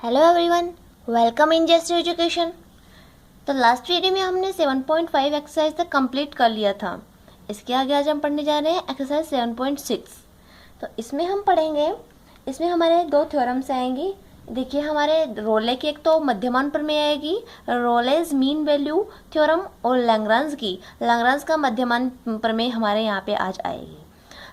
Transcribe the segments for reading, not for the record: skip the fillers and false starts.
Hello everyone, welcome in just education. तो last video में हमने 7.5 एक्सरसाइज तक कंप्लीट कर लिया था। इसके आगे आज हम पढ़ने जा रहे हैं एक्सरसाइज 7.6। तो इसमें हम पढ़ेंगे, इसमें हमारे दो थ्योरम्स आएंगी। देखिए, हमारे रोले की एक तो मध्यमान प्रमेय आएगी, रोलेज मीन वैल्यू थ्योरम, और लैग्रांज का मध्यमान प्रमेय हमारे यहाँ पे आज आएगी।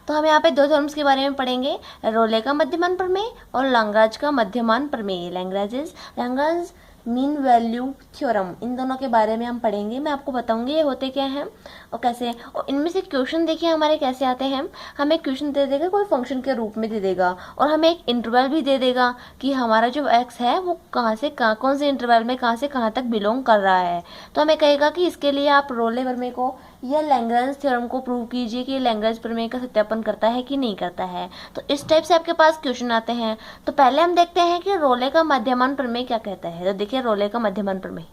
तो हम यहाँ पे दो थ्योरम्स के बारे में पढ़ेंगे, रोले का मध्यमान प्रमेय और लैग्रांज का मध्यमान प्रमेय, लैग्रांज मीन वैल्यू थ्योरम। इन दोनों के बारे में हम पढ़ेंगे। मैं आपको बताऊंगी ये होते क्या हैं और कैसे। और इनमें से क्वेश्चन देखिए हमारे कैसे आते हैं। हमें क्वेश्चन दे देगा, कोई फंक्शन के रूप में दे देगा, और हमें एक इंटरवल भी दे देगा कि हमारा जो एक्स है वो कहाँ से कौन से इंटरवल में कहाँ से कहाँ तक बिलोंग कर रहा है। तो हमें कहेगा कि इसके लिए आप रोले प्रमेय को या लैग्रांज थ्योरम को प्रूव कीजिए कि लैग्रांज प्रमेय का सत्यापन करता है कि नहीं करता है। तो इस टाइप से आपके पास क्वेश्चन आते हैं। तो पहले हम देखते हैं कि रोले का मध्यमान प्रमेय क्या कहता है। तो देखिए रोले का मध्यमान प्रमेय,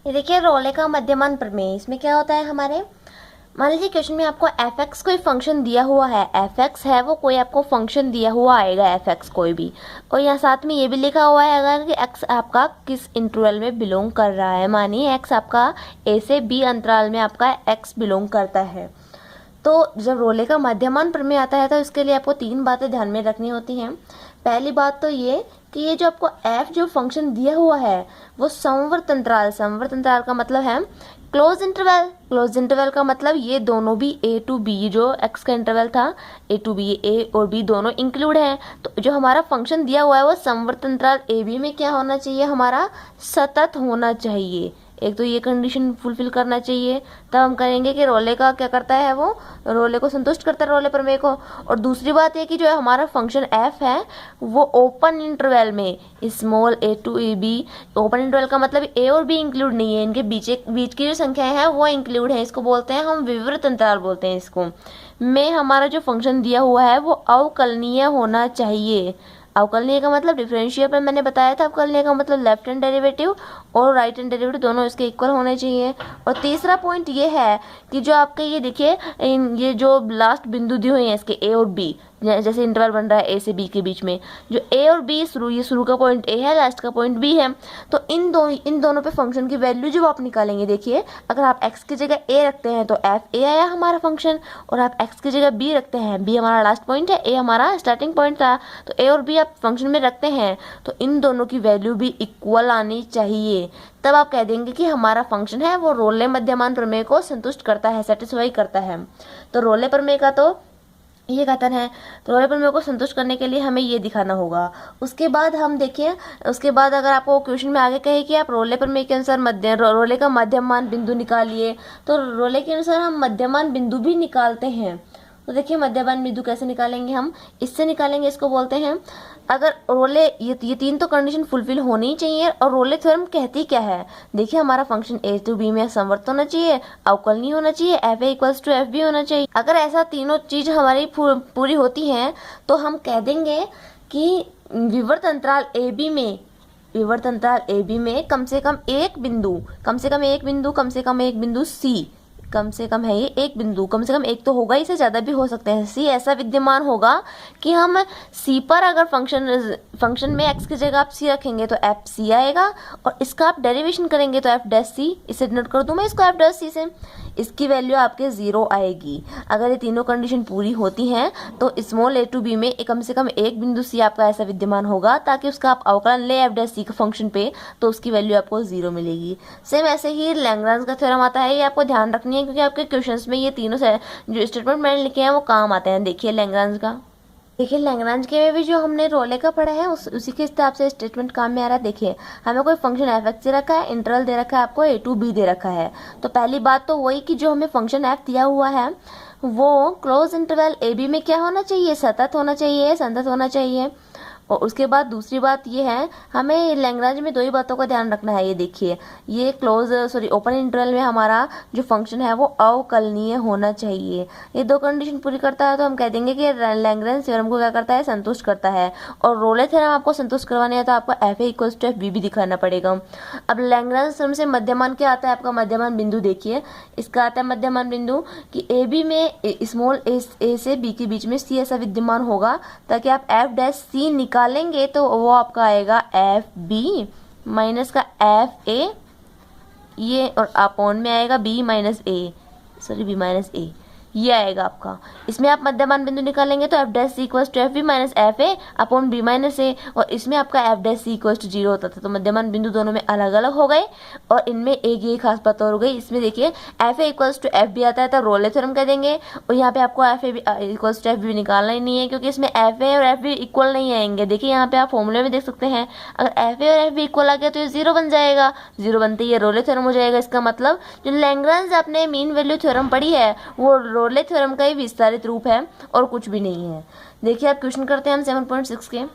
ये देखिए रोले का मध्यमान प्रमेय। इसमें क्या होता है हमारे, मान लीजिए क्वेश्चन में आपको एफ एक्स कोई फंक्शन दिया हुआ है, एफ एक्स है वो कोई आपको फंक्शन दिया हुआ आएगा एफ एक्स कोई भी, और यहाँ साथ में ये भी लिखा हुआ है अगर कि एक्स आपका किस इंटरवल में बिलोंग कर रहा है। मानिए एक्स आपका ए से बी अंतराल में आपका एक्स बिलोंग करता है। तो जब रोले का मध्यमान प्रमेय आता है तो इसके लिए आपको तीन बातें ध्यान में रखनी होती हैं। पहली बात तो ये कि ये जो आपको एफ जो फंक्शन दिया हुआ है वो समवर्त अंतराल का मतलब है क्लोज इंटरवल का मतलब ये दोनों भी ए टू बी, जो एक्स का इंटरवल था ए टू बी, ए और बी दोनों इंक्लूड हैं। तो जो हमारा फंक्शन दिया हुआ है वो समवर्त अंतराल ए बी में क्या होना चाहिए, हमारा सतत होना चाहिए। एक तो ये कंडीशन फुलफिल करना चाहिए, तब हम करेंगे कि रोले का क्या करता है, वो रोले को संतुष्ट करता है, रोले प्रमेय को। और दूसरी बात ये कि जो हमारा फंक्शन एफ है वो ओपन इंटरवल में small A to A B, open interval का मतलब ए और बी इंक्लूड नहीं है, इनके बीच की जो संख्याएं हैं वो इंक्लूड है। इसको बोलते हैं हम विवृत अंतराल बोलते हैं इसको। में हमारा जो फंक्शन दिया हुआ है वो अवकलनीय होना चाहिए। अवकलनीय का मतलब डिफरेंशियल पर मैंने बताया था, अवकलनीय का मतलब लेफ्ट हैंड डेरिवेटिव और राइट हैंड डेरिवेटिव दोनों इसके इक्वल होने चाहिए। और तीसरा पॉइंट ये है कि जो आपके ये देखिए ये जो लास्ट बिंदु दिए हुए हैं इसके ए और बी, जैसे इंटरवल बन रहा है ए से बी के बीच में, जो ए और बी ये शुरू का पॉइंट ए है, लास्ट का पॉइंट बी है। तो इन दोनों पे फंक्शन की वैल्यू जो आप निकालेंगे, देखिए अगर आप एक्स की जगह ए रखते हैं तो एफ ए आया हमारा फंक्शन, और आप एक्स की जगह बी रखते हैं, बी हमारा लास्ट पॉइंट है, ए हमारा स्टार्टिंग पॉइंट था, तो ए और बी आप फंक्शन में रखते हैं तो इन दोनों की वैल्यू भी इक्वल आनी चाहिए। तब आप कह देंगे कि हमारा फंक्शन है वो रोले मध्यमान प्रमेय को संतुष्ट करता है, सेटिस्फाई करता है। तो रोले प्रमेय का तो ये कथन है। तो रोले प्रमेय को संतुष्ट करने के लिए हमें ये दिखाना होगा। उसके बाद हम देखिए, उसके बाद अगर आपको क्वेश्चन में आगे कहे कि आप रोले प्रमेय के अनुसार रोले का मध्यमान बिंदु निकालिए, तो रोले के अनुसार हम मध्यमान बिंदु भी निकालते हैं। तो देखिए मध्यमान बिंदु कैसे निकालेंगे, हम इससे निकालेंगे, इसको बोलते हैं अगर रोले ये तीन तो कंडीशन फुलफिल होनी ही चाहिए। और रोले थ्योरम कहती क्या है, देखिए हमारा फंक्शन ए टू बी में समवर्त होना चाहिए, अवकलनीय होना चाहिए, F A equals to F B होना चाहिए। अगर ऐसा तीनों चीज हमारी पूरी होती हैं तो हम कह देंगे कि विवर्त अंतराल ए बी में कम से कम एक बिंदु सी, कम से कम है ये एक बिंदु, कम से कम एक तो होगा, इससे ज़्यादा भी हो सकते हैं, सी ऐसा विद्यमान होगा कि हम सी पर अगर फंक्शन में एक्स की जगह आप सी रखेंगे तो एफ सी आएगा, और इसका आप डेरिवेशन करेंगे तो एफ डैश सी, इसे नोट कर दूँ मैं इसको एफ डैश सी से, इसकी वैल्यू आपके 0 आएगी। अगर ये तीनों कंडीशन पूरी होती हैं तो स्मॉल ए टू बी में कम से कम एक बिंदु सी आपका ऐसा विद्यमान होगा ताकि उसका आप अवकलन ले एफ डैश सी का फंक्शन पे, तो उसकी वैल्यू आपको 0 मिलेगी। सेम ऐसे ही लैग्रांज का थ्योरम आता है, ये आपको ध्यान रखनी है क्योंकि आपके क्वेश्चंस में ये तीनों से जो स्टेटमेंट मैंने लिखे हैं वो काम आते हैं। देखिए लैग्रांज के में भी जो हमने रोले का पढ़ा है उसी के हिसाब से स्टेटमेंट काम में आ रहा है। देखिए हमें कोई फंक्शन एफ एक्स दे रखा है, इंटरवल दे रखा है आपको ए टू बी दे रखा है। तो पहली बात तो वही कि जो हमें फंक्शन एफ दिया हुआ है वो क्लोज इंटरवल ए बी में क्या होना चाहिए, सतत होना चाहिए। और उसके बाद दूसरी बात ये है, हमें लैग्रांज में दो ही बातों का ध्यान रखना है। ये देखिए ये ओपन इंटरवल में हमारा जो फंक्शन है वो अवकलनीय होना चाहिए। ये दो कंडीशन पूरी करता है तो हम कह देंगे कि लैग्रांज थ्योरम को क्या करता है, संतुष्ट करता है। और रोले थ्योरम आपको संतुष्ट करवाने है तो आपको F A equals to F B भी दिखाना पड़ेगा। अब लैग्रांज थ्योरम से मध्यमान क्या आता है, आपका मध्यमान बिंदु देखिए, इसका आता है मध्यमान बिंदु कि ए बी में स्मॉल ए से बी के बीच में सी ऐसा विद्यमान होगा ताकि आप एफ डैश सी निकाल निकालेंगे तो वो आपका आएगा एफ बी माइनस का एफ ए, ये और अपॉन में आएगा B minus A, sorry B minus A, ये आएगा आपका। इसमें आप मध्यमान बिंदु निकालेंगे तो F dash C equals to F B minus F A upon B minus A, और इसमें आपका F dash C equals to 0 होता था। तो मध्यमान बिंदु दोनों में अलग अलग हो गए, और इनमें एक ये खास बात और हो गई, इसमें देखिए F A equals to F B आता है तो रोले थ्योरम कह देंगे, और यहाँ पे आपको F A equals to F B निकालना ही नहीं है, क्योंकि इसमें एफ ए और एफ बी इक्वल नहीं आएंगे। देखिए यहाँ पे आप फॉर्मूले में देख सकते हैं, अगर एफ ए और एफ बी इक्वल आ गया तो ये 0 बन जाएगा, 0 बनते ही ये रोले थ्योरम हो जाएगा। इसका मतलब जो लैग्रेंज आपने मीन वैल्यू थ्योरम पढ़ी है वो रोले थ्योरम का ही विस्तारित रूप है और कुछ भी नहीं है। देखिए आप क्वेश्चन करते हैं हम 7.6 के।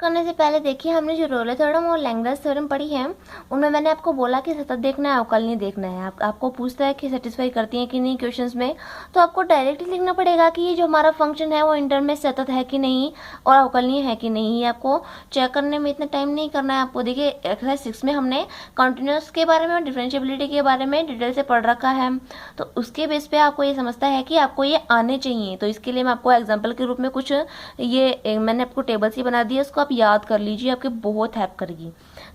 करने से पहले देखिए हमने जो रोले थ्योरम और लैग्रेंज थ्योरम पढ़ी है उनमें मैंने आपको बोला कि सतत देखना है, अवकलनीय देखना है। आपको पूछता है कि सेटिस्फाई करती हैं कि नहीं क्वेश्चंस में, तो आपको डायरेक्टली लिखना पड़ेगा कि ये जो हमारा फंक्शन है वो इंटर में सतत है कि नहीं और अवकलनीय है कि नहीं। आपको चेक करने में इतना टाइम नहीं करना है आपको। देखिए एक्सरसाइज 6 में हमने कॉन्टिन्यूस के बारे में और डिफरेंशिएबिलिटी के बारे में डिटेल से पढ़ रखा है, तो उसके बेस पे आपको ये समझता है कि आपको ये आने चाहिए। तो इसके लिए मैं आपको एग्जाम्पल के रूप में कुछ ये मैंने आपको टेबल सी बना दी है, उसको याद कर लीजिए, आपके बहुत हेल्प करेगी।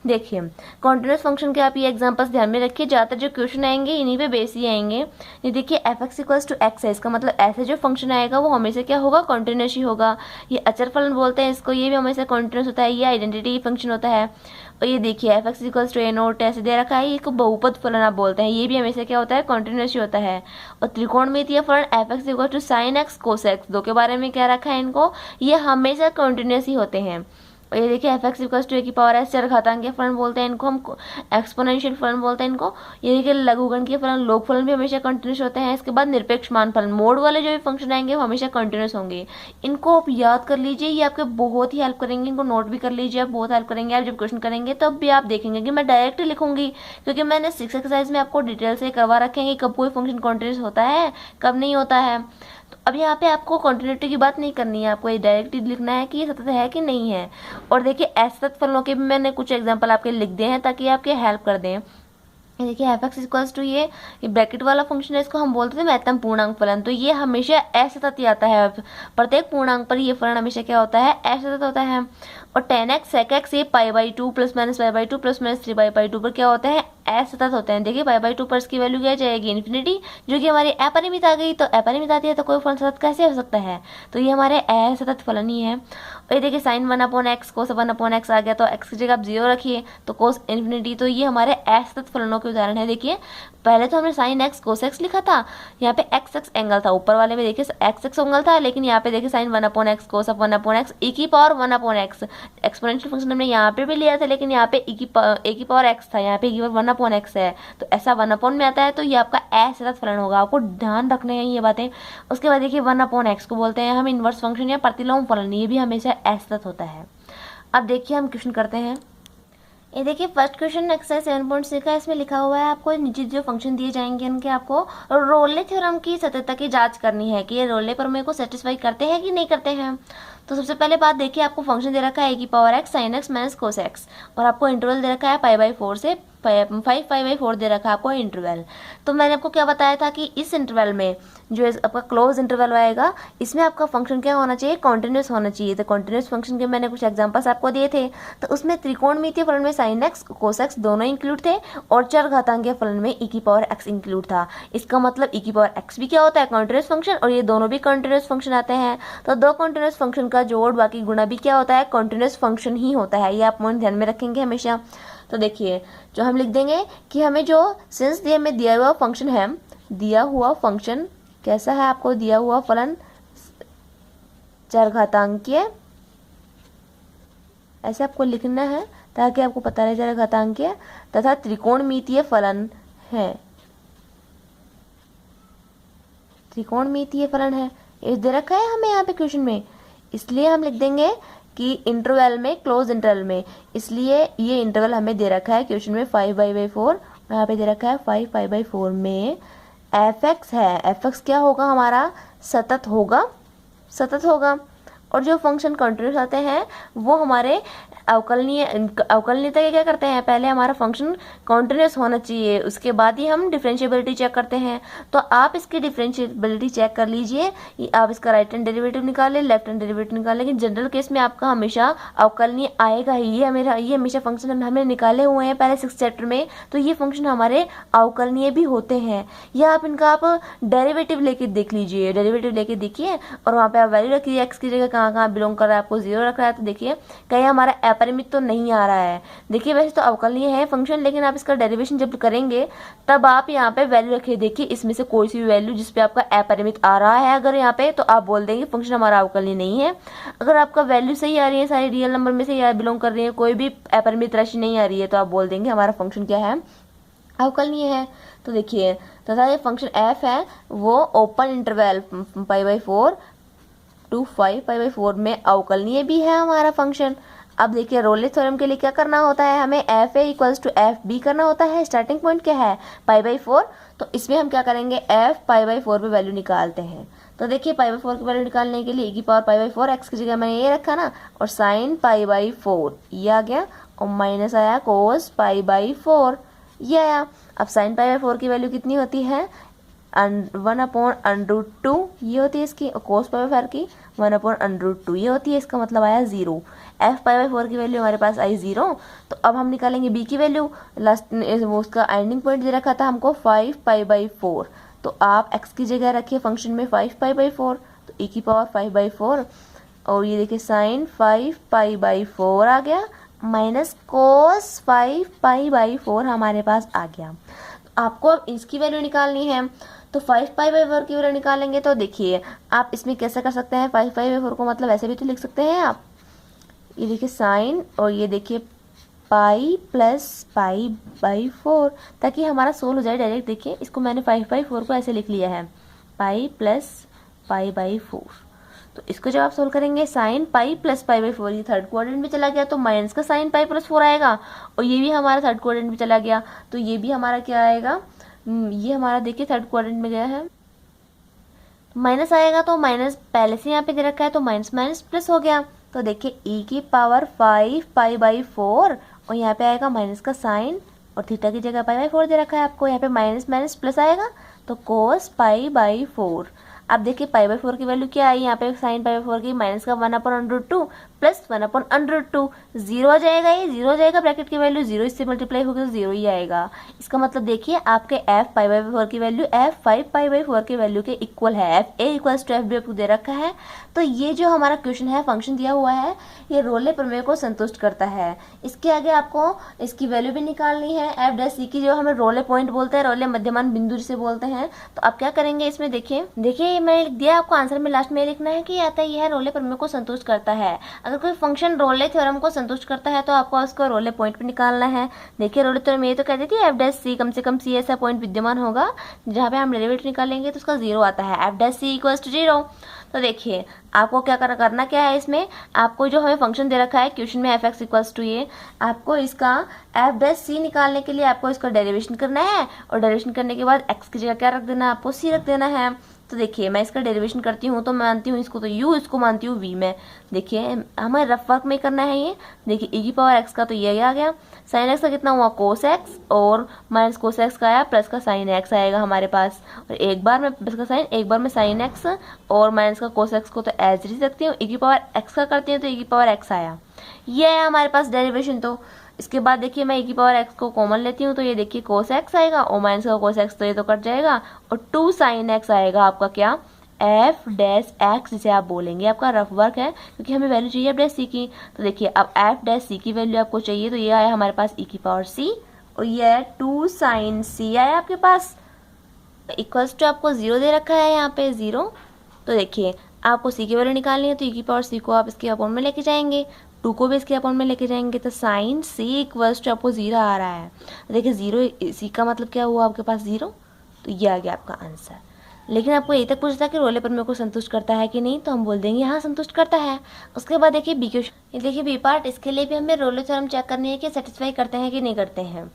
देखिए कॉन्टिन्यूस फंक्शन के आप ये एग्जांपल्स ध्यान में रखिए, ज़्यादातर जो क्वेश्चन आएंगे इन्हीं पे बेस ही आएंगे। ये देखिए F X equals to X है, इसका मतलब ऐसे जो फंक्शन आएगा वो हमेशा क्या होगा, कॉन्टिन्यूस ही होगा। ये अचर फलन बोलते हैं इसको, ये भी हमेशा कॉन्टिन्यूस होता है, ये आइडेंटिटी फंक्शन होता है। और ये देखिए F X equals to A nought ऐसे दे रखा है, इसको बहुपद फलन आप बोलते हैं, ये भी हमेशा क्या होता है, कॉन्टिन्यूस ही होता है। और त्रिकोणमितीय फलन F X equals to sine X cos X, दो के बारे में क्या रखा है इनको, ये हमेशा कॉन्टिन्यूस ही होते हैं। और ये देखिए एफ एक्स इक्वल्स टू ए की पावर एस चरघातांकीय फलन बोलते हैं इनको, हम एक्सपोनेंशियल फलन बोलते हैं इनको। ये देखिए लघुगणकीय फलन लोग फलन भी हमेशा कंटिन्यूस होते हैं। इसके बाद निरपेक्ष मान फलन, मोड वाले जो भी फंक्शन आएंगे वो हमेशा कंटिन्यूस होंगे। इनको आप याद कर लीजिए, ये आपके बहुत ही हेल्प करेंगे, इनको नोट भी कर लीजिए, आप बहुत हेल्प करेंगे। आप जब क्वेश्चन करेंगे तब भी आप देखेंगे कि मैं डायरेक्टली लिखूंगी, क्योंकि मैंने 6 एक्सरसाइज में आपको डिटेल से करवा रखे हैं कि कब कोई फंक्शन कंटिन्यूस होता है कब नहीं होता है। तो अब यहाँ पे आपको कंटिन्यूटी की बात नहीं करनी है, आपको ये डायरेक्टली लिखना है कि ये सतत है कि नहीं है। और देखिए असतत फलनों के भी मैंने कुछ एग्जांपल आपके लिख दिए हैं ताकि आपके हेल्प कर दें। देखिए एफ एक्स इक्वल्स टू ये ब्रैकेट वाला फंक्शन है, इसको हम बोलते थे महत्तम पूर्णांक फलन, तो ये हमेशा असतत ही आता है। प्रत्येक पूर्णांक पर ये फलन हमेशा क्या होता है, असतत होता है। और टेन एक्स सेक एक्स ये π/2 प्लस माइनस π/2 प्लस माइनस 3π/2 पर क्या होते हैं, असतत होते हैं। देखिए π/2 पर इसकी वैल्यू क्या जाएगी, इन्फिनिटी, जो कि हमारी अपरिमित आ गई। तो अपरिमित आती है तो कोई फलन सतत कैसे हो सकता है, तो ये हमारे असतत फलन ही है। और ये देखिए साइन 1/x कोस 1/x आ गया, तो x की जगह आप 0 रखिए तो कोस इन्फिनिटी, तो ये हमारे असतत फलनों के उदाहरण है। देखिए पहले तो हमने साइन एक्स कोस एक्स लिखा था, यहाँ पे एक्स एक्स एंगल था, ऊपर वाले में देखिए एक्स एक्स एंगल था, लेकिन यहाँ पे देखिए साइन 1/x कोस 1/x e की पावर 1/x। एक्सपोनेंशियल फंक्शन हमने यहाँ पे भी लिया था, लेकिन यहाँ पे e की पावर x था, यहाँ पे e की पावर 1/x है, तो ऐसा 1 में आता है, तो ये आपका असतत फलन होगा। आपको ध्यान रखने हैं ये बातें। उसके बाद देखिए 1/x को बोलते हैं हम इनवर्स फंक्शन या प्रतिलोम फलन, ये भी हमेशा असतत होता है। अब देखिए हम क्वेश्चन करते हैं। ये देखिए फर्स्ट क्वेश्चन एक्सरसाइज 7.6 का, इसमें लिखा हुआ है आपको नीचे जो फंक्शन दिए जाएंगे उनके आपको रोले थ्योरम की सत्यता की जांच करनी है कि ये रोले प्रमेय को सेटिस्फाई करते हैं कि नहीं करते हैं। तो सबसे पहले बात देखिए, आपको फंक्शन दे रखा है ए की power x sine x minus cos x, और आपको इंटरवल दे रखा है π/4 से 5π/4 दे रखा है आपको इंटरवल। तो मैंने आपको क्या बताया था कि इस इंटरवल में जो आपका क्लोज इंटरवल आएगा इसमें आपका फंक्शन क्या होना चाहिए, कॉन्टिन्यूस होना चाहिए। तो कॉन्टिन्यूस फंक्शन के मैंने कुछ एग्जांपल्स आपको दिए थे, तो उसमें त्रिकोणमितीय फलन में साइन एक्स कोस एक्स दोनों इंक्लूड थे, और चरघातांकीय फलन में e की पावर एक्स इंक्लूड था। इसका मतलब e की पावर एक्स भी क्या होता है, कॉन्टिन्यूस फंक्शन, और ये दोनों भी कॉन्टिन्यूस फंक्शन आते हैं। तो दो कॉन्टिन्यूस फंक्शन का जोड़ बाकी गुणा भी क्या होता है, कॉन्टिन्यूस फंक्शन ही होता है। ये आप पॉइंट ध्यान में रखेंगे हमेशा। तो देखिए जो हम लिख देंगे कि हमें जो सिंस हमें दिया हुआ फंक्शन है, दिया हुआ फंक्शन कैसा है, आपको दिया हुआ फलन चरघातांकीय, ऐसे आपको लिखना है ताकि आपको पता रहे चरघातांकीय तथा त्रिकोणमितीय फलन है। त्रिकोणमितीय फलन है ये दे रखा है हमें यहाँ पे क्वेश्चन में, इसलिए हम लिख देंगे कि इंटरवल में, क्लोज इंटरवल में, इसलिए ये इंटरवल हमें दे रखा है क्वेश्चन में 5π/4, यहाँ पे दे रखा है 5π/4 में एफ एक्स है। एफ एक्स क्या होगा हमारा, सतत होगा, सतत होगा। और जो फंक्शन कंटिन्यूस आते हैं वो हमारे अवकलनीयता के क्या करते हैं, पहले हमारा फंक्शन कंटिन्यूस होना चाहिए, उसके बाद ही हम डिफरेंशिएबिलिटी चेक करते हैं। तो आप इसकी डिफरेंशिएबिलिटी चेक कर लीजिए, आप इसका राइट हैंड डेरिवेटिव निकालें, लेफ्ट हैंड डेरिवेटिव निकालें, लेकिन जनरल केस में आपका हमेशा अवकलनीय आएगा ही। ये हमेशा फंक्शन हमने निकाले हुए हैं पहले 6th चैप्टर में, तो ये फंक्शन हमारे अवकलनीय भी होते हैं। या आप इनका आप डेरिवेटिव लेके देख लीजिए, डेरिवेटिव लेके देखिए और वहाँ पे आप वैल्यू रखिए, एक्स की जगह कहाँ कहाँ बिलोंग कर रहा है, आपको 0 रख रहा है तो देखिए कहीं हमारा अपरिमित तो नहीं आ रहा है। देखिए वैसे तो अवकलनीय है फंक्शन, लेकिन आप इसका डेरिवेशन जब करेंगे तब आप यहाँ पे वैल्यू रखिए, देखिए इसमें से कोई सी भी वैल्यू जिसपे आपका अपरिमित आ रहा है अगर यहाँ पे, तो आप बोल देंगे फंक्शन हमारा अवकलनीय नहीं है। अगर आपका वैल्यू सही आ रही है, सारी रियल नंबर में से बिलोंग कर रही है, कोई भी अपरिमित राशि नहीं आ रही है, तो आप बोल देंगे हमारा फंक्शन क्या है, अवकलनीय है। तो देखिए तथा ये फंक्शन f है वो ओपन इंटरवल π/4 to 5π/4 में अवकलनीय भी है हमारा फंक्शन। अब देखिए रोले थ्योरम के लिए क्या करना होता है, हमें F A equals to F B करना होता है। स्टार्टिंग पॉइंट क्या है, π/4, तो इसमें हम क्या करेंगे, f π/4 पे वैल्यू निकालते हैं। तो देखिए π/4 की वैल्यू निकालने के लिए e⁻π/4 x की जगह मैंने ये रखा ना, और sin π/4 ये आ गया, और माइनस आया cos π/4 ये आया। अब sin π/4 की वैल्यू कितनी होती है, 1/√2 ये होती है इसकी, और cos π/4 की 1/√2 ये होती है, इसका मतलब आया 0। f π/4 की वैल्यू हमारे पास आई 0। तो अब हम निकालेंगे b की वैल्यू, लास्ट वो उसका एंडिंग पॉइंट दे रखा था हमको 5π/4, तो आप x की जगह रखिए फंक्शन में 5π/4, तो e⁻5/4, और ये देखिए साइन 5π/4 आ गया, माइनस cos 5π/4 हमारे पास आ गया। आपको अब इसकी वैल्यू निकालनी है, तो 5π/4 की वैल्यू निकालेंगे। तो देखिए आप इसमें कैसे कर सकते हैं, 5π/4 को मतलब ऐसे भी तो लिख सकते हैं आप, ये देखिए साइन, और ये देखिए पाई प्लस π/4, ताकि हमारा सोल्व हो जाए डायरेक्ट। देखिए इसको मैंने 5/4 को ऐसे लिख लिया है, पाई प्लस π/4। तो इसको जब आप सोल्व करेंगे साइन पाई प्लस π/4, ये थर्ड क्वाड्रेंट में चला गया, तो माइनस का साइन पाई प्लस 4 आएगा, और ये भी हमारा थर्ड क्वाड्रेंट में चला गया, तो ये भी हमारा क्या आएगा, ये हमारा देखिए थर्ड क्वाड्रेंट में गया है, माइनस आएगा, तो माइनस पहले से यहाँ पे दे रखा है, तो माइनस माइनस प्लस हो गया। तो देखिए e⁻5 π/4, और यहाँ पे आएगा माइनस का साइन, और थीटा की जगह π/4 दे रखा है आपको, यहाँ पे माइनस माइनस प्लस आएगा, तो cos π/4। अब देखिए π/4 की वैल्यू क्या आई, यहाँ पे साइन π/4 की माइनस का 1/√2 प्लस 1/√2, 0 आ जाएगा, ये 0 आ जाएगा, ब्रैकेट की वैल्यू 0 इससे मल्टीप्लाई होगी तो 0 ही आएगा। इसका मतलब देखिए आपके f π/4 की वैल्यू f 5π/4 की वैल्यू के इक्वल है, f a equals to f b आपको दे रखा है। तो ये जो हमारा क्वेश्चन है, फंक्शन दिया हुआ है, ये रोले प्रमेय को संतुष्ट करता है। इसके आगे आपको इसकी वैल्यू भी निकालनी है, f' की जो हमें रोले पॉइंट बोलते हैं, रोले मध्यमान बिंदु जिसे बोलते हैं। तो आप क्या करेंगे इसमें, देखिए मैंने लिख दिया, आपको आंसर में लास्ट में लिखना है कि आता है यह रोले प्रमेय को संतुष्ट करता है। अगर कोई फंक्शन रोले थ्योरम को संतुष्ट करता है तो आपको उसको रोले पॉइंट पे निकालना है। देखिए रोले थ्योरम ये तो कहती थी f' कम से कम c ऐसा पॉइंट विद्यमान होगा जहाँ पे हम डेरिवेटिव निकालेंगे तो उसका 0 आता है, f' इक्वल्स टू 0। तो देखिए आपको क्या करना क्या है, इसमें आपको जो हमें फंक्शन दे रखा है क्वेश्चन में f(x) इक्वल्स टू ये, आपको इसका f' निकालने के लिए आपको इसका डेरिवेशन करना है, और डेरिवेशन करने के बाद x की जगह क्या रख देना है, आपको c रख देना है। तो देखिए मैं इसका डेरिवेशन करती हूँ, तो मैं मानती हूँ इसको तो u, इसको मानती हूँ v में। देखिए हमें रफ वर्क में करना है ये। देखिए e⁻x का तो ये आ गया, sin x का कितना हुआ cos x, और माइनस cos x का आया, प्लस का sin x आएगा हमारे पास, और एक बार में प्लस का साइन, एक बार में sin x, और माइनस का cos x को तो एज रख सकती हूँ, e⁻x का करती हूँ तो e⁻x आया, ये है हमारे पास डेरिवेशन। तो इसके बाद देखिए मैं e⁻x को कॉमन लेती हूँ, तो ये देखिए cos x आएगा, और माइनस का cos x तो ये तो कट जाएगा, और 2 sin x आएगा आपका क्या, f' जिसे आप बोलेंगे आपका रफ वर्क है, क्योंकि हमें वैल्यू चाहिए f' की। तो देखिए अब f' की वैल्यू आपको चाहिए, तो ये आया हमारे पास e⁻c, और ये है 2 sin c आया आपके पास, इक्वल्स टू आपको 0 दे रखा है यहाँ पे 0। तो देखिए आपको c की वैल्यू निकालनी है, तो e⁻c को आप इसके अपॉन में लेके जाएंगे, 2 को भी इसके अपॉन में लेके जाएंगे, तो साइन c इक्वल्स टू आपको 0 आ रहा है। देखिए 0 c का मतलब क्या हुआ आपके पास 0, तो ये आ गया आपका आंसर। लेकिन आपको यही तक पूछता कि रोले प्रमेय को संतुष्ट करता है कि नहीं, तो हम बोल देंगे हाँ संतुष्ट करता है। उसके बाद देखिए बी क्वेश्चन, ये देखिए बी पार्ट, इसके लिए भी हमें रोले थ्योरम चेक करनी है कि सेटिस्फाई करते हैं कि नहीं करते हैं।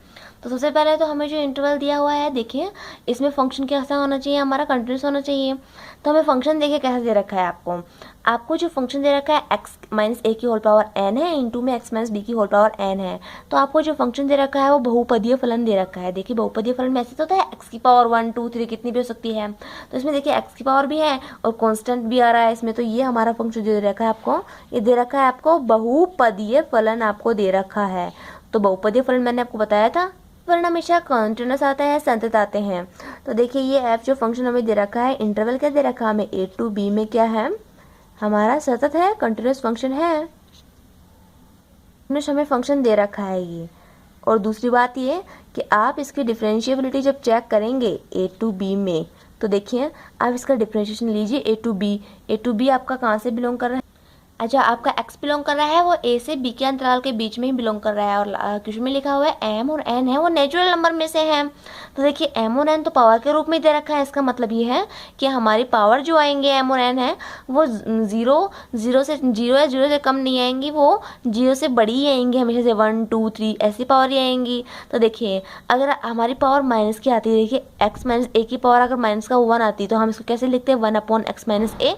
तो सबसे पहले तो हमें जो इंटरवल दिया हुआ है, देखिए इसमें फंक्शन कैसा होना चाहिए, हमारा कंटिन्यूस होना चाहिए। तो हमें फंक्शन देखिए कैसे दे रखा है आपको, आपको जो फंक्शन दे रखा है x माइनस ए की होल पावर n है, इंटू में x माइनस बी की होल पावर n है। तो आपको जो फंक्शन दे रखा है वो बहुपदीय फलन दे रखा है। देखिए बहुपदीय फलन में ऐसे तो होता है x की पावर 1 2 3 कितनी भी हो सकती है, तो इसमें देखिए x की पावर भी है और कांस्टेंट भी आ रहा है इसमें। तो ये हमारा फंक्शन दे रखा है आपको, ये दे रखा है आपको बहुपदीय फलन आपको दे रखा है। तो बहुपदीय फलन मैंने आपको बताया था फलन हमेशा कंटिन्यूस आते हैं, संतत आते हैं। तो देखिए ये f जो फंक्शन हमें दे रखा है, इंटरवल क्या दे रखा है हमें a to b में क्या है हमारा सतत है, कंटिन्यूस फंक्शन है, हमें फंक्शन दे रखा है ये। और दूसरी बात ये कि आप इसकी डिफरेंशिएबिलिटी जब चेक करेंगे a to b में, तो देखिए आप इसका डिफरेंशिएशन लीजिए a to b। a to b आपका कहाँ से बिलोंग कर रहा है, अच्छा आपका x बिलोंग कर रहा है वो a से b के अंतराल के बीच में ही बिलोंग कर रहा है। और क्वेश्चन में लिखा हुआ है m और n है वो नेचुरल नंबर में से है। तो देखिए m और n तो पावर के रूप में दे रखा है, इसका मतलब ये है कि हमारी पावर जो आएंगे m और n है वो जीरो से कम नहीं आएंगी, वो जीरो से बड़ी ही आएंगी, हमेशा से 1 2 3 ऐसी पावर ही आएंगी। तो देखिए अगर हमारी पावर माइनस की आती है, देखिए x माइनस ए की पावर अगर माइनस का 1 आती है तो हम इसको कैसे लिखते हैं 1/x माइनस ए।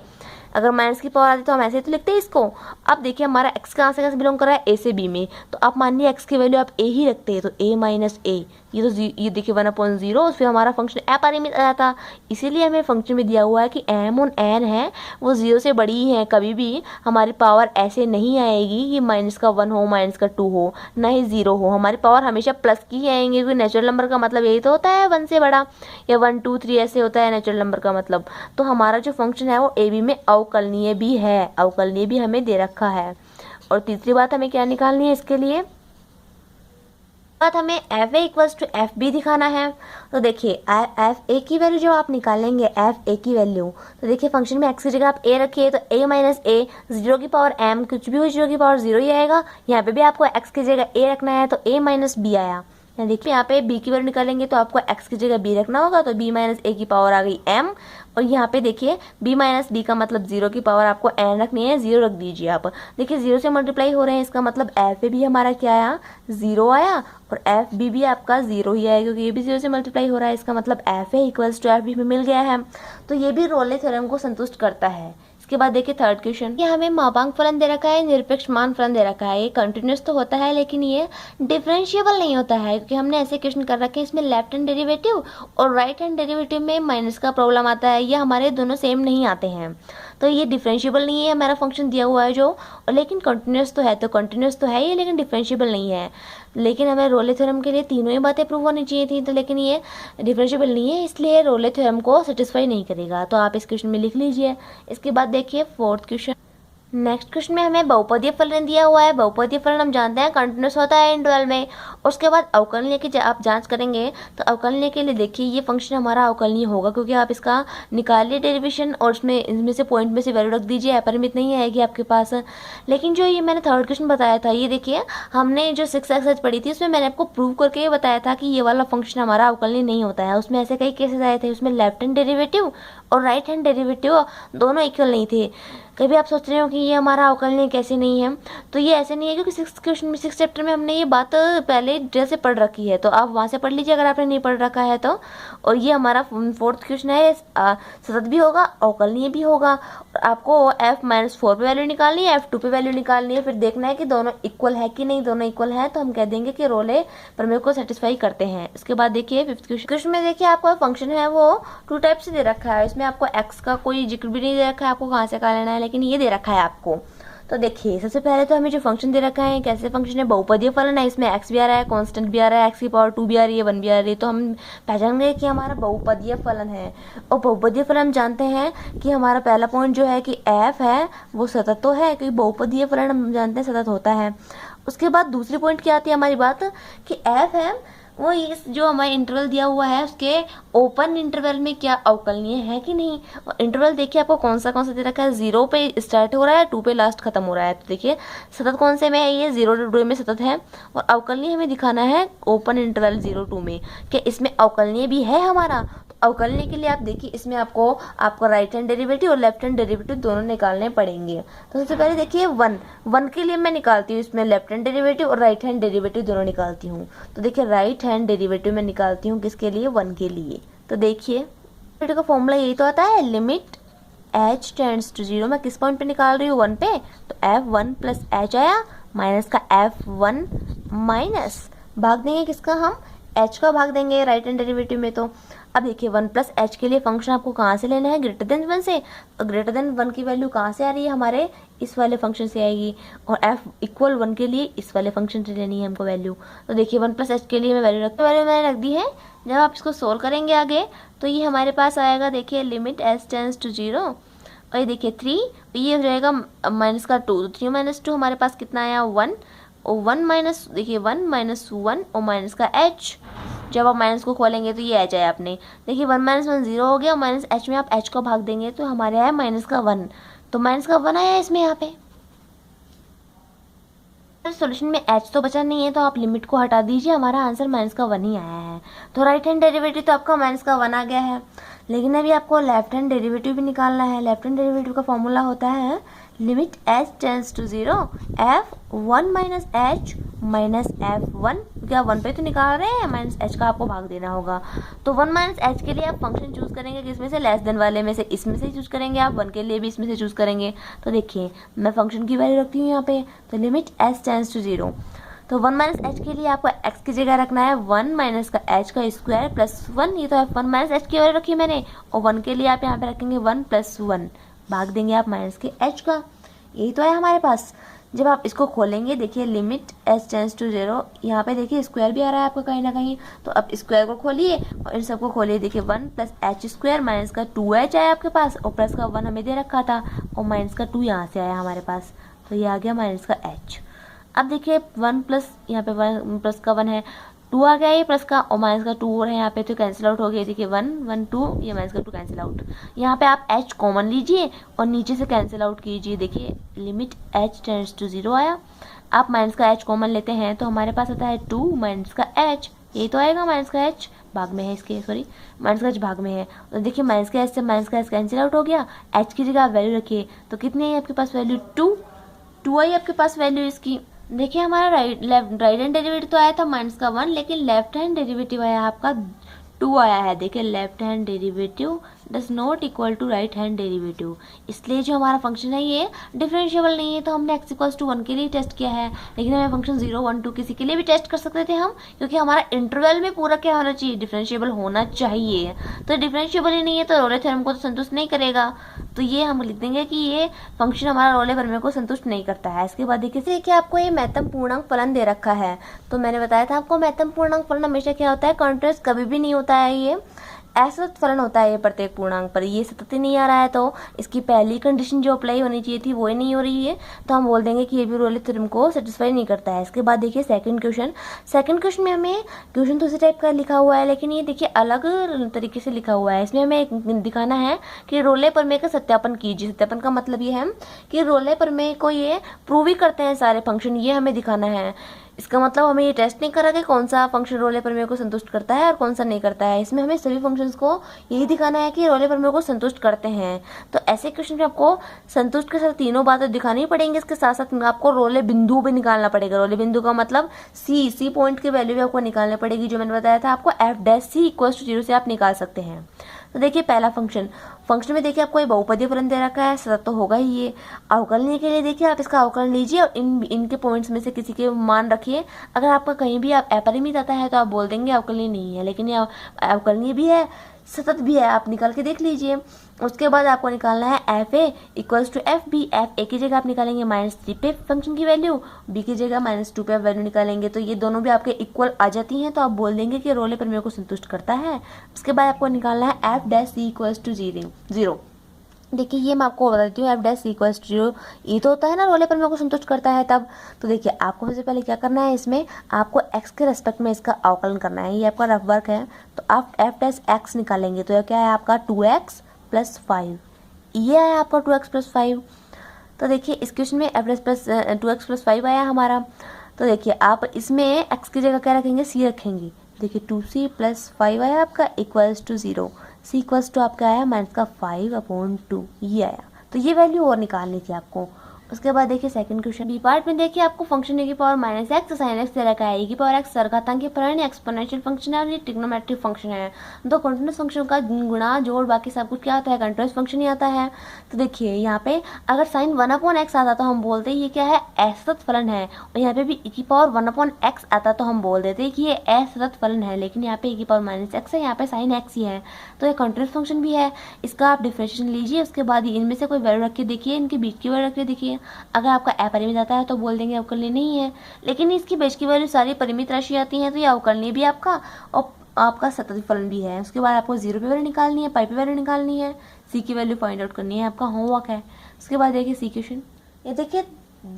अगर माइनस की पावर आती तो हम ऐसे तो लिखते हैं इसको। अब देखिए हमारा x कहाँ से कैसे बिलोंग कर रहा है, a से b में, तो आप मानिए x की वैल्यू आप a ही रखते हैं, तो a माइनस ए, ये देखिए 1/0, फिर हमारा फंक्शन अपरिमित आ जाता। इसीलिए हमें फंक्शन में दिया हुआ है कि m और n है वो 0 से बड़ी ही है, कभी भी हमारी पावर ऐसे नहीं आएगी कि माइनस का 1 हो माइनस का 2 हो ना ही 0 हो, हमारी पावर हमेशा प्लस की ही आएंगी, क्योंकि नेचुरल नंबर का मतलब यही तो होता है 1 से बड़ा, या 1 2 3 ऐसे होता है नेचुरल नंबर का मतलब। तो हमारा जो फंक्शन है वो ए बी में अवकलनीय भी है, अवकलनीय भी हमें दे रखा है। और तीसरी बात हमें क्या निकालनी है इसके लिए, बात हमें F A equals to F B दिखाना है। तो देखिए एफ ए की वैल्यू जो आप निकालेंगे एफ ए की वैल्यू, तो देखिए फंक्शन में एक्स की जगह आप ए रखिए, तो ए माइनस ए 0 की पावर m कुछ भी हो 0 की पावर 0 ही आएगा। यहाँ पे भी आपको एक्स की जगह ए रखना है, तो a माइनस बी आया। देखिए यहाँ पे b की वैल्यू निकालेंगे तो आपको x की जगह b रखना होगा, तो b माइनस ए की पावर आ गई m। और यहाँ पे देखिए b माइनस बी का मतलब 0 की पावर आपको n रखनी है, 0 रख दीजिए आप। देखिए 0 से मल्टीप्लाई हो रहे हैं, इसका मतलब एफ ए भी हमारा क्या आया 0 आया, और एफ बी भी आपका 0 ही आया, क्योंकि ये भी 0 से मल्टीप्लाई हो रहा है। इसका मतलब F A equals to F B में मिल गया है, तो ये भी रोले थ्योरम को संतुष्ट करता है। इसके बाद देखिए थर्ड क्वेश्चन, ये हमें मापांक फलन दे रखा है, निरपेक्ष मान फलन दे रखा है। ये कंटिन्यूस तो होता है लेकिन ये डिफरेंशिएबल नहीं होता है, क्योंकि हमने ऐसे क्वेश्चन कर रखे हैं इसमें लेफ्ट हैंड डेरिवेटिव और राइट हैंड डेरिवेटिव में माइनस का प्रॉब्लम आता है, ये हमारे दोनों सेम नहीं आते हैं। तो ये डिफरेंशिएबल नहीं है हमारा फंक्शन दिया हुआ है जो, और लेकिन कंटिन्यूस तो है, तो कंटिन्यूस तो है ये लेकिन डिफरेंशिएबल नहीं है। लेकिन हमें रोले थ्योरम के लिए तीनों ही बातें प्रूव होनी चाहिए थी, तो लेकिन ये डिफरेंशिएबल नहीं है, इसलिए रोले थ्योरम को सेटिस्फाई नहीं करेगा। तो आप इस क्वेश्चन में लिख लीजिए। इसके बाद देखिए फोर्थ क्वेश्चन, नेक्स्ट क्वेश्चन में हमें बहुपदीय फलन दिया हुआ है। बहुपदीय फलन हम जानते हैं कंटिन्यूस होता है इंटरवल में। उसके बाद अवकलनीय की आप जांच करेंगे, तो अवकलनीय के लिए देखिए ये फंक्शन हमारा अवकलनीय होगा, क्योंकि आप इसका निकालिए डेरिवेशन और उसमें इनमें से पॉइंट में से वैल्यू रख दीजिए, अपरिमित नहीं आएगी आपके पास। लेकिन जो ये मैंने थर्ड क्वेश्चन बताया था, ये देखिए हमने जो 6 एक्सरसाइज पढ़ी थी उसमें मैंने आपको प्रूव करके ये बताया था कि ये वाला फंक्शन हमारा अवकलनीय नहीं होता है। उसमें ऐसे कई केसेस आए थे, उसमें लेफ्ट हैंड डेरिवेटिव और राइट हैंड डेरिवेटिव दोनों इक्वल नहीं थे। कभी आप सोच रहे हो कि ये हमारा अवकलनीय कैसे नहीं है, तो ये ऐसे नहीं है, क्योंकि 6 चैप्टर में हमने ये बात पहले डिटेल से पढ़ रखी है, तो आप वहाँ से पढ़ लीजिए अगर आपने नहीं पढ़ रखा है तो। और ये हमारा फोर्थ क्वेश्चन है, सतत भी होगा अवकलनीय भी होगा, और आपको f-4 पे वैल्यू निकालनी है, f2 पे वैल्यू निकालनी है, फिर देखना है कि दोनों इक्वल है कि नहीं। दोनों इक्वल है तो हम कह देंगे कि रोले प्रमेय को सेटिस्फाई करते हैं। इसके बाद देखिए फिफ्थ क्वेश्चन में देखिए आपका फंक्शन है वो 2 टाइप से दे रखा है। इसमें आपको x का कोई जिक्र भी नहीं दे रखा है आपको कहाँ से कहाँ लेना है, लेकिन ये दे रखा है आपको। तो देखिए सबसे पहले तो हमें जो फंक्शन दे रखा है कैसे फंक्शन है, बहुपदीय फलन है, इसमें x भी आ रहा है, कांस्टेंट भी आ रहा है, x की पावर 2 भी आ रही है, 1 भी आ रही है, तो हम पहचान गए कि हमारा बहुपदीय फलन है। और बहुपदीय फलन हम जानते हैं कि हमारा पहला पॉइंट जो है कि f है वो सतत तो है, क्योंकि बहुपदीय फलन हम जानते हैं सतत होता है। उसके बाद दूसरी पॉइंट क्या आती है हमारी बात कि f है वो इस जो हमारे इंटरवल दिया हुआ है उसके ओपन इंटरवल में क्या अवकलनीय है कि नहीं। और इंटरवल देखिए आपको कौन सा दे रखा है, 0 पे स्टार्ट हो रहा है, 2 पे लास्ट खत्म हो रहा है। तो देखिए सतत कौन से में है, ये 0-2 में सतत है, और अवकलनीय हमें दिखाना है ओपन इंटरवल 0-2 में, कि इसमें अवकलनीय भी है हमारा। अवकलनीय के लिए आप देखिए इसमें आपको राइट हैंड डेरिवेटिव और लेफ्ट हैंड डेरिवेटिव दोनों निकालने पड़ेंगे। तो सबसे पहले देखिए 1 के लिए मैं निकालती हूँ इसमें लेफ्ट हैंड डेरिवेटिव और राइट हैंड डेरिवेटिव दोनों निकालती हूँ। तो देखिए राइट हैंड डेरिवेटिव में निकालती हूँ किसके लिए, 1 के लिए। तो देखिए का फॉर्मूला यही तो आता है, लिमिट h टेंड्स टू 0 मैं किस पॉइंट पे निकाल रही हूँ, 1 पे, तो f1 प्लस h आया माइनस का f1 माइनस भाग देंगे किसका, हम h का भाग देंगे राइट हैंड डेरिवेटिव में। तो अब देखिए 1 प्लस एच के लिए फंक्शन आपको कहाँ से लेना है, ग्रेटर देन 1 से। तो ग्रेटर देन 1 की वैल्यू कहाँ से आ रही है, हमारे इस वाले फंक्शन से आएगी, और f इक्वल 1 के लिए इस वाले फंक्शन से लेनी है हमको वैल्यू। तो देखिए 1 प्लस एच के लिए मैं वैल्यू मैंने रख दी है। जब आप इसको सोल्व करेंगे आगे तो ये हमारे पास आएगा, देखिए लिमिट एच टेंड्स टू 0, और ये देखिए 3, ये हो जाएगा माइनस का 2, तो 3 माइनस 2 हमारे पास कितना आया 1, और 1 माइनस, देखिए 1 माइनस 1 और माइनस का h, जब आप माइनस को खोलेंगे तो ये h आया आपने, देखिए 1 माइनस 1 0 हो गया, और माइनस h में आप h को भाग देंगे तो हमारे आया माइनस का 1, तो माइनस का 1 आया इसमें यहाँ पे। सॉल्यूशन में h तो बचा नहीं है, तो आप लिमिट को हटा दीजिए, हमारा आंसर माइनस का 1 ही आया है। तो राइट हैंड डेरिवेटिव तो आपका माइनस का 1 आ गया है, लेकिन अभी आपको लेफ्ट हैंड डेरिवेटिव भी निकालना है। लेफ्ट हैंड डेरिवेटिव का फॉर्मूला होता है limit h tends to 0 f1 minus h minus f1, क्या 1 पे तो निकाल रहे हैं, माइनस h का आपको भाग देना होगा। तो 1 माइनस h के लिए आप फंक्शन चूज करेंगे किसमें से, लेस देन वाले में से, इसमें से चूज करेंगे आप, 1 के लिए भी इसमें से चूज करेंगे। तो देखिए मैं फंक्शन की वैल्यू रखती हूँ यहाँ पे, तो लिमिट h टेंड्स टू 0, तो 1 माइनस एच के लिए आपको x की जगह रखना है 1 माइनस का h का स्क्वायर प्लस 1, ये तो है 1 माइनस एच की वैल्यू रखी मैंने, और 1 के लिए आप यहाँ पे रखेंगे 1 प्लस 1, भाग देंगे आप माइनस के h का, यही तो है हमारे पास। जब आप इसको खोलेंगे देखिए लिमिट h टेंड्स टू 0, यहाँ पे देखिए स्क्वायर भी आ रहा है आपका कहीं ना कहीं, तो अब स्क्वायर को खोलिए और इन सबको खोलिए, देखिए 1 प्लस एच स्क्वायर माइनस का 2h आया आपके पास, और प्लस का 1 हमें दे रखा था, और माइनस का 2 यहाँ से आया हमारे पास, तो ये आ गया माइनस का h। अब देखिए 1 प्लस, यहाँ पे 1 प्लस का 1 है, 2 आ गया ये प्लस का, और माइनस का 2 और है यहाँ पे, तो कैंसिल आउट हो गया, देखिए 1 1 2, ये माइनस का 2 कैंसिल आउट। यहाँ पे आप h कॉमन लीजिए और नीचे से कैंसिल आउट कीजिए, देखिए लिमिट h टेंड्स टू 0 आया। आप माइनस का h कॉमन लेते हैं तो हमारे पास आता है 2 माइनस का h, यही तो आएगा माइनस का h भाग में है इसके, सॉरी माइनस का h भाग में है। तो देखिए माइनस का h से माइनस का h कैंसिल आउट हो गया, h की जगह आप वैल्यू रखिए, तो कितनी आई आपके पास वैल्यू, 2 आई आपके पास वैल्यू इसकी। देखिए हमारा राइट हैंड डेरिवेटिव तो आया था माइनस का 1, लेकिन लेफ्ट हैंड डेरिवेटिव आया आपका 2 आया है। देखिए left hand derivative does not equal to right hand derivative, इसलिए जो हमारा फंक्शन है ये डिफरेंशिएबल नहीं है। तो हमने x इक्वल्स टू 1 के लिए टेस्ट किया है, लेकिन हमें फंक्शन 0 1 2 किसी के लिए भी टेस्ट कर सकते थे हम, क्योंकि हमारा इंटरवल में पूरा क्या होना चाहिए, डिफरेंशिएबल होना चाहिए। तो डिफरेंशिएबल ही नहीं है तो रोले थ्योरम को तो संतुष्ट नहीं करेगा, तो ये हम लिख देंगे कि ये फंक्शन हमारा रोले प्रमेय को संतुष्ट नहीं करता है। इसके बाद देखिए आपको ये महत्तम पूर्णांक फलन दे रखा है, तो मैंने बताया था आपको महत्तम पूर्णांक फलन हमेशा क्या होता है, कॉन्टिन्यूअस कभी भी नहीं होता है, ये असतत फलन होता है ये प्रत्येक पूर्णांक पर। ये सतत ही नहीं आ रहा है तो इसकी पहली कंडीशन जो अप्लाई होनी चाहिए थी वो ही नहीं हो रही है, तो हम बोल देंगे कि ये भी रोले थ्योरम को सेटिस्फाई नहीं करता है। इसके बाद देखिए सेकंड क्वेश्चन में हमें क्वेश्चन तो इसी टाइप का लिखा हुआ है, लेकिन ये देखिए अलग तरीके से लिखा हुआ है। इसमें हमें दिखाना है कि रोले प्रमेय का सत्यापन कीजिए। सत्यापन का मतलब ये है कि रोले प्रमेय को ये प्रूव ही करते हैं सारे फंक्शन, ये हमें दिखाना है। इसका मतलब हमें ये टेस्ट नहीं करा कि कौन सा फंक्शन रोले प्रमेय को संतुष्ट करता है और कौन सा नहीं करता है, इसमें हमें सभी फंक्शंस को यही दिखाना है कि रोले प्रमेय को संतुष्ट करते हैं। तो ऐसे क्वेश्चन में आपको संतुष्ट के साथ तीनों बातें दिखानी पड़ेंगी, इसके साथ साथ आपको रोले बिंदु भी निकालना पड़ेगा। रोले बिंदु का मतलब सी पॉइंट की वैल्यू भी आपको निकालनी पड़ेगी, जो मैंने बताया था आपको f' इक्वल्स टू 0 से आप निकाल सकते हैं। तो देखिए पहला फंक्शन में देखिए आपको ये बहुपदीय फलन दे रखा है, सतत तो होगा ही ये। अवकलनीय के लिए देखिए आप इसका अवकलन लीजिए और इनके पॉइंट्स में से किसी के मान रखिए। अगर आपका कहीं भी आप अपरिमित आता है तो आप बोल देंगे अवकलनीय नहीं है, लेकिन ये अवकलनीय भी है सतत भी है, आप निकाल के देख लीजिए। उसके बाद आपको निकालना है f(a) equals to f(b)। f(a) की जगह आप निकालेंगे -3 पे फंक्शन की वैल्यू, b की जगह -2 पे आप वैल्यू निकालेंगे, तो ये दोनों भी आपके इक्वल आ जाती हैं, तो आप बोल देंगे कि रोले प्रमेय को संतुष्ट करता है। उसके बाद आपको निकालना है f' इक्वल्स टू 0। देखिए ये मैं आपको बता देती हूँ, f' इक्वल्स टू 0 ये तो होता है ना रोले प्रमेय को संतुष्ट करता है तब। तो देखिए आपको सबसे पहले क्या करना है, इसमें आपको x के रेस्पेक्ट में इसका अवकलन करना है, ये आपका रफ वर्क है। तो आप f' निकालेंगे तो क्या है आपका 2x + 5, ये है आपका 2x + 5। तो देखिए इस क्वेश्चन में f' 2x + 5 आया हमारा। तो देखिए आप इसमें x की जगह क्या रखेंगे, c रखेंगे। देखिए 2c + 5 आया आपका equals to 0, c equals to आपका आया -5/2, ये आया। तो ये वैल्यू और निकालनी थी आपको, उसके बाद देखिए सेकंड क्वेश्चन बी पार्ट में देखिए आपको फंक्शन ए की power minus X sine X दे रखा है। ए की पावर एक्स सरघातांकी फलन एक्सपोनेंशियल फंक्शन है और ये ट्रिग्नोमेट्रिक फंक्शन है। तो कंटीन्यूअस फंक्शन का गुणा जोड़ बाकी सब कुछ क्या आता है, कंटीन्यूअस फंक्शन ही आता है। तो देखिए यहाँ पे अगर साइन 1/x आता तो हम बोलते ये क्या है, असतत फलन है। और यहाँ पे भी e की पावर 1/x आता तो हम बोल देते कि ये असतत फलन है, लेकिन यहाँ पे e की पावर माइनस एक्स है, यहाँ पे साइन एक्स ही है, तो ये कंटीन्यूअस फंक्शन भी है। इसका आप डिफरेंशिएशन लीजिए, उसके बाद इनमें से कोई वैल्यू रख के देखिए, इनके बीच की वैल्यू रख के देखिए। अगर आपका अपरिमित आता है तो बोल देंगे अवकलनीय नहीं है, लेकिन इसकी बीच की वैल्यू सारी परिमित राशि आती हैं तो ये अवकलनीय भी आपका और आपका सतत फलन भी है। उसके बाद आपको 0 पे वैल्यू निकालनी है, पाई पे वैल्यू निकालनी है, सी की वैल्यू फाइंड आउट करनी है, आपका होमवर्क है। उसके बाद देखिए सी क्वेश्चन, ये देखिए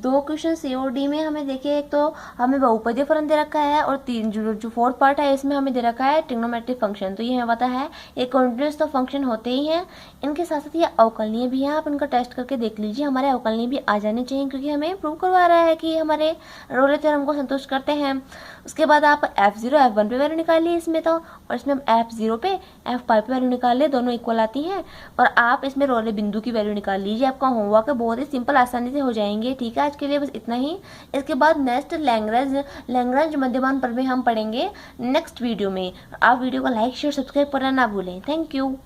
2 क्वेश्चन सी और डी में हमें देखिए एक तो हमें बहुपदीय फलन दे रखा है और तीन जो फोर्थ पार्ट है इसमें हमें दे रखा है ट्रिग्नोमेट्रिक फंक्शन। तो ये हमें पता है ये कंटीन्यूअस तो फंक्शन होते ही हैं, इनके साथ साथ ये अवकलनीय भी हैं। आप इनका टेस्ट करके देख लीजिए, हमारे अवकलनीय भी आ जाने चाहिए क्योंकि हमें प्रूव करवा रहा है कि हमारे रोले थ्योरम को संतुष्ट करते हैं। उसके बाद आप f0 f1 पे वैल्यू निकालिए इसमें तो, और इसमें हम f0 पे f5 पे वैल्यू निकाल ले, दोनों इक्वल आती हैं। और आप इसमें रोले बिंदु की वैल्यू निकाल लीजिए, आपका होमवर्क है, बहुत ही सिंपल आसानी से हो जाएंगे। ठीक है, आज के लिए बस इतना ही। इसके बाद नेक्स्ट लैग्रेंज मध्यमान प्रमेय हम पढ़ेंगे नेक्स्ट वीडियो में। आप वीडियो को लाइक शेयर सब्सक्राइब करना ना भूलें। Thank you.